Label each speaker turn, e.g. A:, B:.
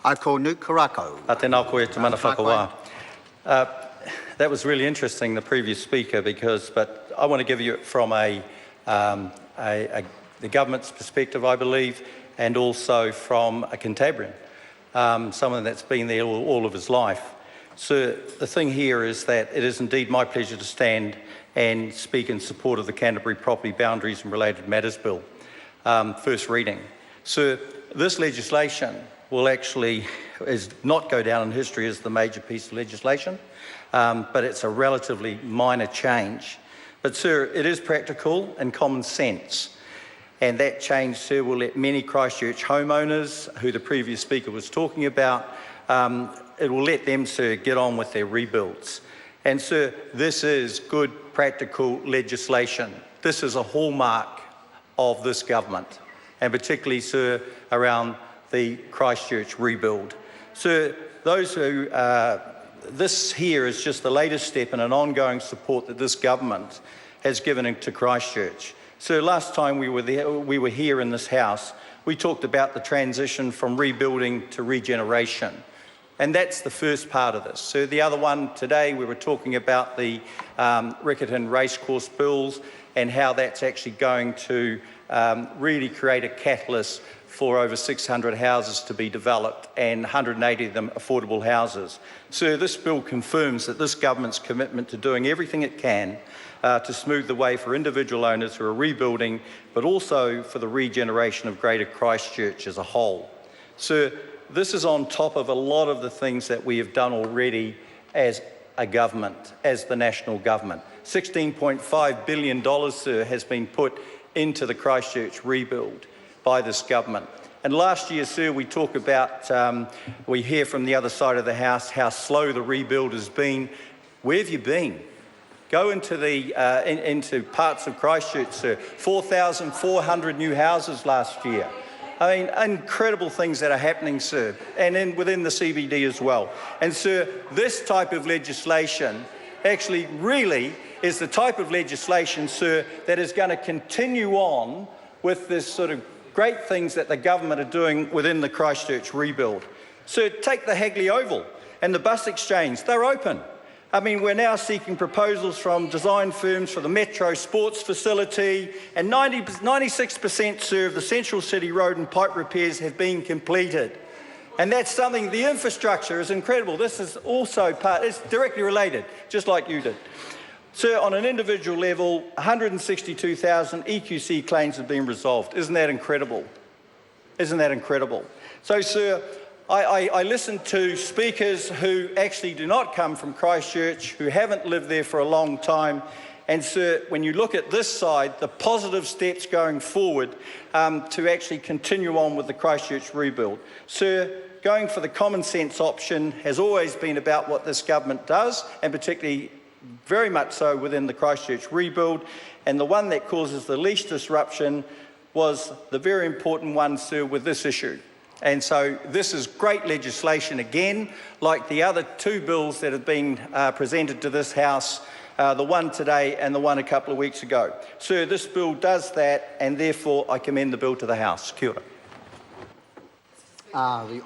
A: I ko nuk karako.
B: Tēnā koe te mana whakawā. That was really interesting, the previous speaker, but I want to give you it from the government's perspective, I believe, and also from a Canterbury, someone that's been there all of his life. So the thing here is that it is indeed my pleasure to stand and speak in support of the Canterbury Property Boundaries and Related Matters Bill, first reading. So this legislation will actually not go down in history as the major piece of legislation, but it's a relatively minor change. But sir, it is practical and common sense. And that change, sir, will let many Christchurch homeowners, who the previous speaker was talking about, it will let them, sir, get on with their rebuilds. And sir, this is good, practical legislation. This is a hallmark of this government, and particularly, sir, around the Christchurch rebuild. Sir, this here is just the latest step in an ongoing support that this government has given to Christchurch. So last time we were here in this house, we talked about the transition from rebuilding to regeneration. And that's the first part of this. So the other one today, we were talking about the Riccarton Racecourse bills and how that's actually going to really create a catalyst for over 600 houses to be developed and 180 of them affordable houses. So this bill confirms that this government's commitment to doing everything it can to smooth the way for individual owners who are rebuilding, but also for the regeneration of Greater Christchurch as a whole. So this is on top of a lot of the things that we have done already as a government, as the national government. $16.5 billion, sir, has been put into the Christchurch rebuild by this government. And last year, sir, we talk about, we hear from the other side of the house how slow the rebuild has been. Where have you been? Go into into parts of Christchurch, sir. 4,400 new houses last year. I mean, incredible things that are happening, sir, and within the CBD as well. And sir, this type of legislation actually really is the type of legislation, sir, that is going to continue on with this sort of great things that the government are doing within the Christchurch rebuild. So take the Hagley Oval and the bus exchange, they're open. I mean, we're now seeking proposals from design firms for the Metro Sports Facility, and 96%, sir, of the Central City Road and pipe repairs have been completed. And that's something, the infrastructure is incredible. This is also it's directly related, just like you did. Sir, on an individual level, 162,000 EQC claims have been resolved. Isn't that incredible? Isn't that incredible? So, sir, I listen to speakers who actually do not come from Christchurch, who haven't lived there for a long time. And, sir, when you look at this side, the positive steps going forward to actually continue on with the Christchurch rebuild. Sir, going for the common sense option has always been about what this government does, and particularly very much so within the Christchurch rebuild. And the one that causes the least disruption was the very important one, sir, with this issue. And so this is great legislation again, like the other two bills that have been presented to this House, the one today and the one a couple of weeks ago. Sir, this bill does that, and therefore I commend the bill to the House. Kia ora.